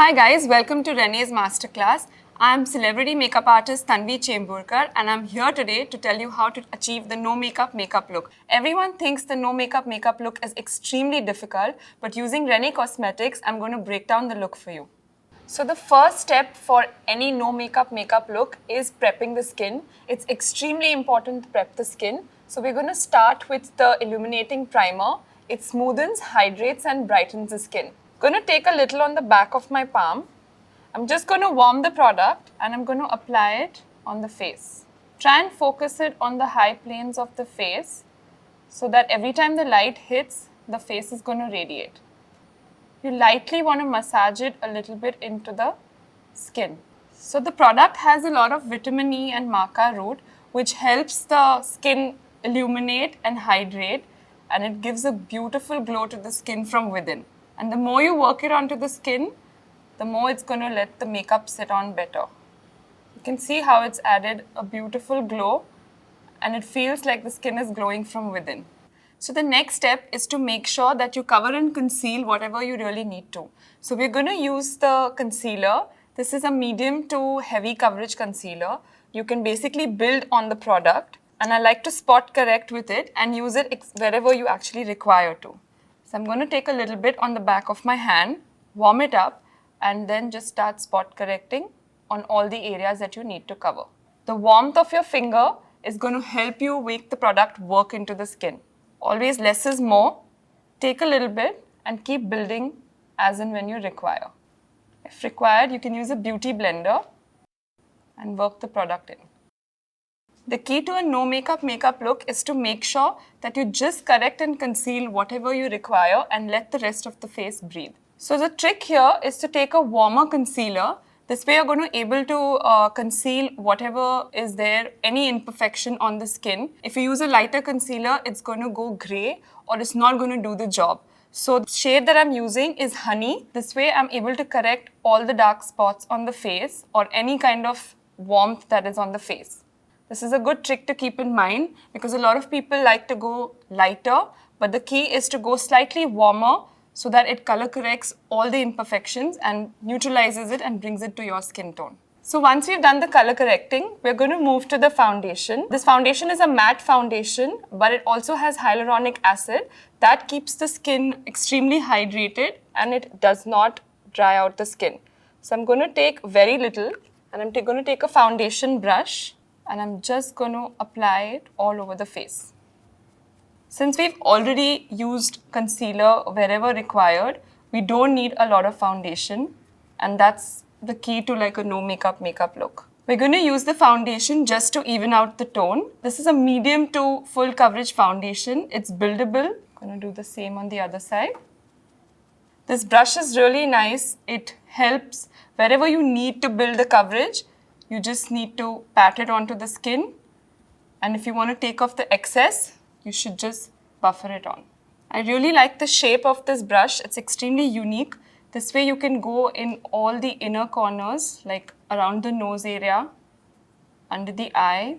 Hi guys, welcome to RENÉE's Masterclass. I'm celebrity makeup artist Tanvi Chemburkar and I'm here today to tell you how to achieve the no makeup look. Everyone thinks the no makeup look is extremely difficult, but using RENÉE Cosmetics, I'm going to break down the look for you. So the first step for any no makeup look is prepping the skin. It's extremely important to prep the skin. So we're going to start with the Illuminating Primer. It smoothens, hydrates and brightens the skin. Going to take a little on the back of my palm. I'm just going to warm the product and I'm going to apply it on the face. Try and focus it on the high planes of the face so that every time the light hits, the face is going to radiate. You lightly want to massage it a little bit into the skin. So the product has a lot of vitamin E and maca root, which helps the skin illuminate and hydrate, and it gives a beautiful glow to the skin from within. And the more you work it onto the skin, the more it's going to let the makeup sit on better. You can see how it's added a beautiful glow and it feels like the skin is glowing from within. So the next step is to make sure that you cover and conceal whatever you really need to. So we're going to use the concealer. This is a medium to heavy coverage concealer. You can basically build on the product, and I like to spot correct with it and use it wherever you actually require to. So I'm going to take a little bit on the back of my hand, warm it up, and then just start spot correcting on all the areas that you need to cover. The warmth of your finger is going to help you make the product work into the skin. Always less is more. Take a little bit and keep building as and when you require. If required, you can use a beauty blender and work the product in. The key to a no makeup look is to make sure that you just correct and conceal whatever you require and let the rest of the face breathe. So the trick here is to take a warmer concealer. This way you're going to be able to conceal whatever is there, any imperfection on the skin. If you use a lighter concealer, it's going to go grey or it's not going to do the job. So the shade that I'm using is Honey. This way I'm able to correct all the dark spots on the face or any kind of warmth that is on the face. This is a good trick to keep in mind because a lot of people like to go lighter, but the key is to go slightly warmer so that it color corrects all the imperfections and neutralizes it and brings it to your skin tone. So once we've done the color correcting, we're going to move to the foundation. This foundation is a matte foundation, but it also has hyaluronic acid that keeps the skin extremely hydrated and it does not dry out the skin. So I'm going to take very little and I'm going to take a foundation brush and I'm just going to apply it all over the face. Since we've already used concealer wherever required, we don't need a lot of foundation, and that's the key to like a no makeup look. We're going to use the foundation just to even out the tone. This is a medium to full coverage foundation. It's buildable. I'm going to do the same on the other side. This brush is really nice. It helps wherever you need to build the coverage. You just need to pat it onto the skin, and if you want to take off the excess, you should just buffer it on. I really like the shape of this brush. It's extremely unique. This way you can go in all the inner corners, like around the nose area, under the eye.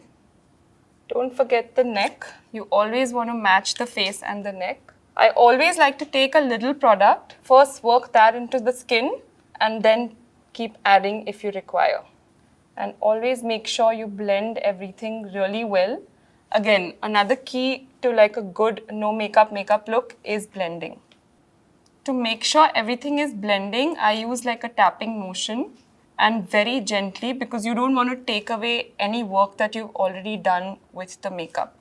Don't forget the neck. You always want to match the face and the neck. I always like to take a little product, first work that into the skin, and then keep adding if you require. And always make sure you blend everything really well. Again, another key to like a good no makeup look is blending. To make sure everything is blending, I use like a tapping motion and very gently because you don't want to take away any work that you've already done with the makeup.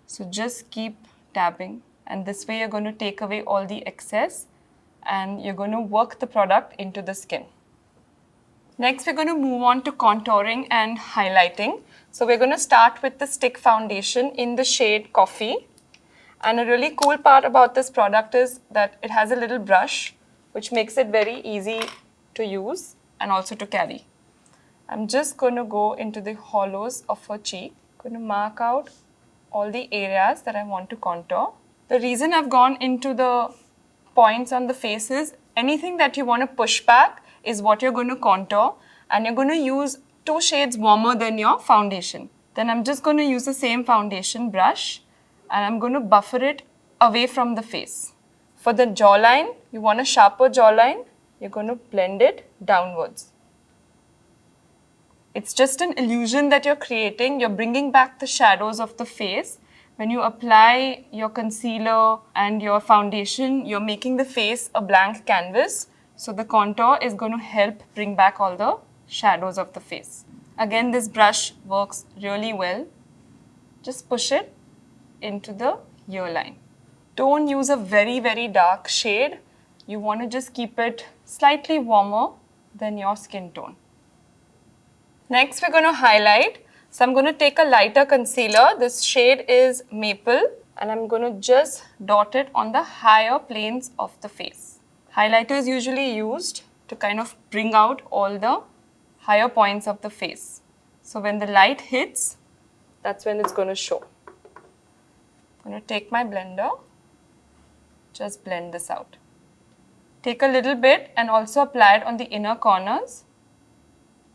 So just keep tapping, and this way you're going to take away all the excess and you're going to work the product into the skin. Next, we're going to move on to contouring and highlighting. So we're going to start with the stick foundation in the shade Coffee. And a really cool part about this product is that it has a little brush, which makes it very easy to use and also to carry. I'm just going to go into the hollows of her cheek. I'm going to mark out all the areas that I want to contour. The reason I've gone into the points on the face is anything that you want to push back is what you're going to contour, and you're going to use 2 shades warmer than your foundation. Then I'm just going to use the same foundation brush and I'm going to buffer it away from the face. For the jawline, you want a sharper jawline, you're going to blend it downwards. It's just an illusion that you're creating. You're bringing back the shadows of the face. When you apply your concealer and your foundation, you're making the face a blank canvas. So the contour is going to help bring back all the shadows of the face. Again, this brush works really well. Just push it into the ear line. Don't use a very, very dark shade. You want to just keep it slightly warmer than your skin tone. Next, we're going to highlight. So I'm going to take a lighter concealer. This shade is Maple, and I'm going to just dot it on the higher planes of the face. Highlighter is usually used to kind of bring out all the higher points of the face. So when the light hits, that's when it's going to show. I'm going to take my blender, just blend this out. Take a little bit and also apply it on the inner corners.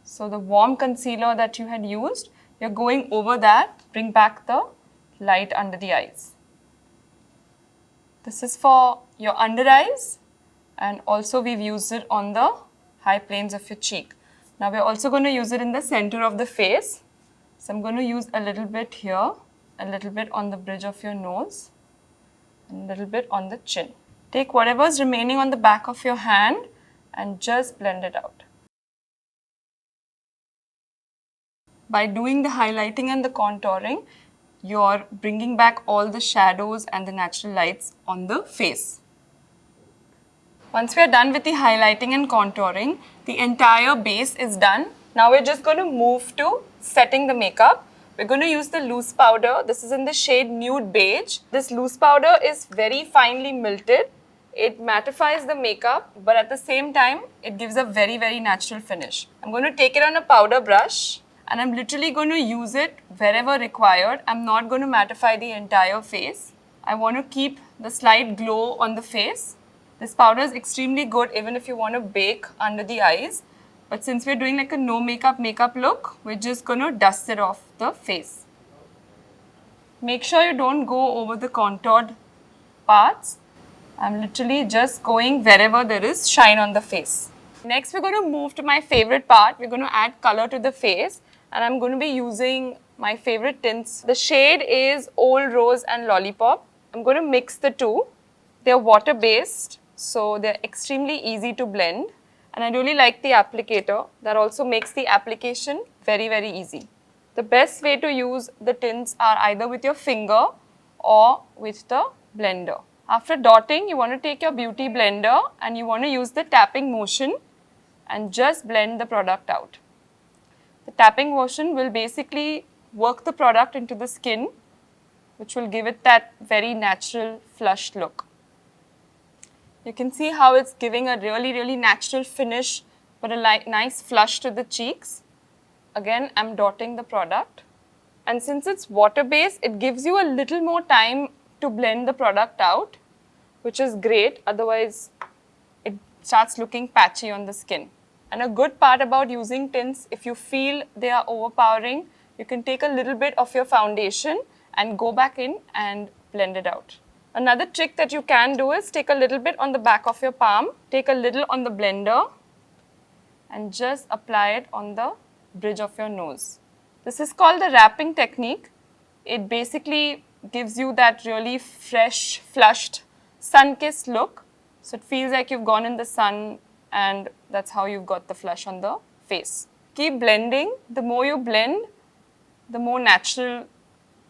So the warm concealer that you had used, you're going over that, bring back the light under the eyes. This is for your under eyes, and also we've used it on the high planes of your cheek. Now we're also going to use it in the center of the face. So I'm going to use a little bit here, a little bit on the bridge of your nose, and a little bit on the chin. Take whatever's remaining on the back of your hand and just blend it out. By doing the highlighting and the contouring, you're bringing back all the shadows and the natural lights on the face. Once we are done with the highlighting and contouring, the entire base is done. Now we're just going to move to setting the makeup. We're going to use the loose powder. This is in the shade Nude Beige. This loose powder is very finely melted. It mattifies the makeup, but at the same time, it gives a very, very natural finish. I'm going to take it on a powder brush, and I'm literally going to use it wherever required. I'm not going to mattify the entire face. I want to keep the slight glow on the face. This powder is extremely good even if you want to bake under the eyes. But since we're doing like a no makeup look, we're just going to dust it off the face. Make sure you don't go over the contoured parts. I'm literally just going wherever there is shine on the face. Next, we're going to move to my favorite part. We're going to add color to the face, and I'm going to be using my favorite tints. The shade is Old Rose and Lollipop. I'm going to mix the two. They're water-based, so they're extremely easy to blend. And I really like the applicator. That also makes the application very, very easy. The best way to use the tints are either with your finger or with the blender. After dotting, you want to take your beauty blender and you want to use the tapping motion and just blend the product out. The tapping motion will basically work the product into the skin, which will give it that very natural flushed look. You can see how it's giving a really, really natural finish, but a nice flush to the cheeks. Again, I'm dotting the product. And since it's water-based, it gives you a little more time to blend the product out, which is great. Otherwise, it starts looking patchy on the skin. And a good part about using tints, if you feel they are overpowering, you can take a little bit of your foundation and go back in and blend it out. Another trick that you can do is take a little bit on the back of your palm, take a little on the blender, and just apply it on the bridge of your nose. This is called the wrapping technique. It basically gives you that really fresh, flushed, sun-kissed look. So it feels like you've gone in the sun, and that's how you've got the flush on the face. Keep blending. The more you blend, the more natural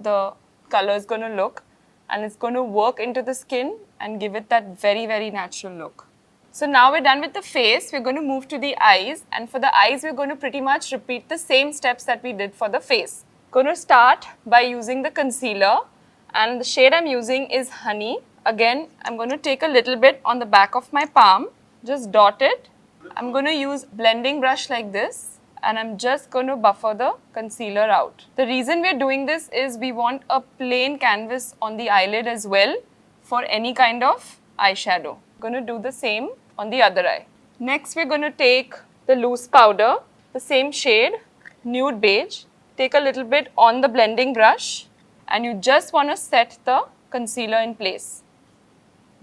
the color is going to look, and it's going to work into the skin and give it that very, very natural look. So now we're done with the face. We're going to move to the eyes, and for the eyes, we're going to pretty much repeat the same steps that we did for the face. Going to start by using the concealer, and the shade I'm using is Honey. Again, I'm going to take a little bit on the back of my palm, just dot it. I'm going to use blending brush like this, and I'm just going to buffer the concealer out. The reason we're doing this is we want a plain canvas on the eyelid as well for any kind of eyeshadow. I'm going to do the same on the other eye. Next, we're going to take the loose powder, the same shade, Nude Beige. Take a little bit on the blending brush, and you just want to set the concealer in place.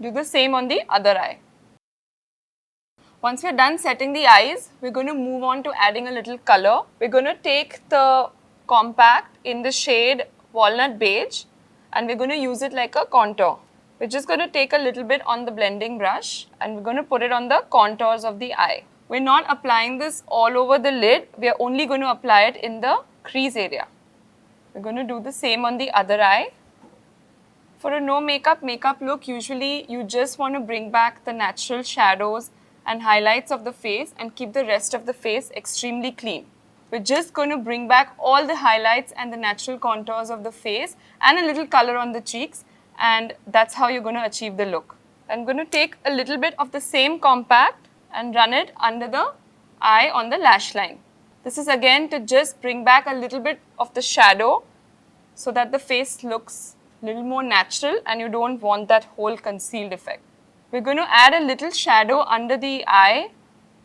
Do the same on the other eye. Once we're done setting the eyes, we're going to move on to adding a little color. We're going to take the compact in the shade Walnut Beige and we're going to use it like a contour. We're just going to take a little bit on the blending brush and we're going to put it on the contours of the eye. We're not applying this all over the lid, we are only going to apply it in the crease area. We're going to do the same on the other eye. For a no makeup look, usually you just want to bring back the natural shadows and highlights of the face and keep the rest of the face extremely clean. We're just going to bring back all the highlights and the natural contours of the face and a little color on the cheeks, and that's how you're going to achieve the look. I'm going to take a little bit of the same compact and run it under the eye on the lash line. This is again to just bring back a little bit of the shadow so that the face looks a little more natural and you don't want that whole concealed effect. We're going to add a little shadow under the eye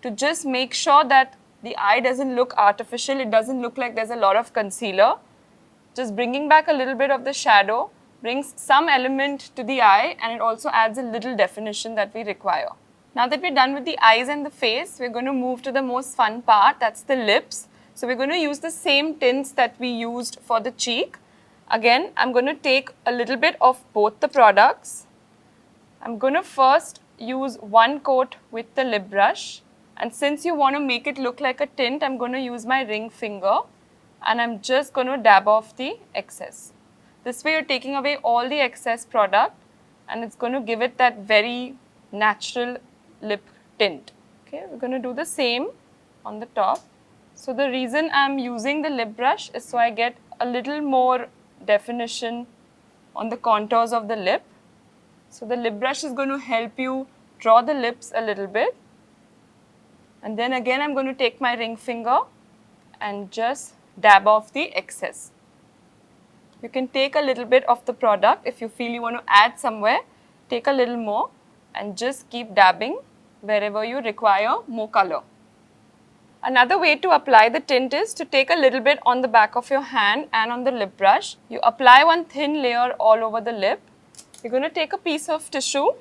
to just make sure that the eye doesn't look artificial, it doesn't look like there's a lot of concealer. Just bringing back a little bit of the shadow brings some element to the eye and it also adds a little definition that we require. Now that we're done with the eyes and the face, we're going to move to the most fun part, that's the lips. So we're going to use the same tints that we used for the cheek. Again, I'm going to take a little bit of both the products. I'm going to first use one coat with the lip brush. And since you want to make it look like a tint, I'm going to use my ring finger and I'm just going to dab off the excess. This way you're taking away all the excess product and it's going to give it that very natural lip tint. Okay, we're going to do the same on the top. So the reason I'm using the lip brush is so I get a little more definition on the contours of the lip. So the lip brush is going to help you draw the lips a little bit. And then again I'm going to take my ring finger and just dab off the excess. You can take a little bit of the product if you feel you want to add somewhere, take a little more and just keep dabbing wherever you require more color. Another way to apply the tint is to take a little bit on the back of your hand and on the lip brush. You apply one thin layer all over the lip. You're going to take a piece of tissue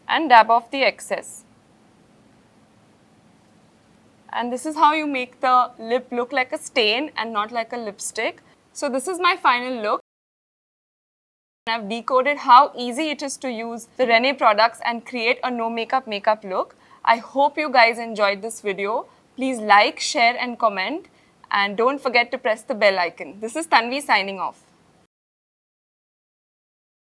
and dab off the excess. And this is how you make the lip look like a stain and not like a lipstick. So this is my final look. I've decoded how easy it is to use the RENÉE products and create a no makeup look. I hope you guys enjoyed this video. Please like, share and comment and don't forget to press the bell icon. This is Tanvi signing off.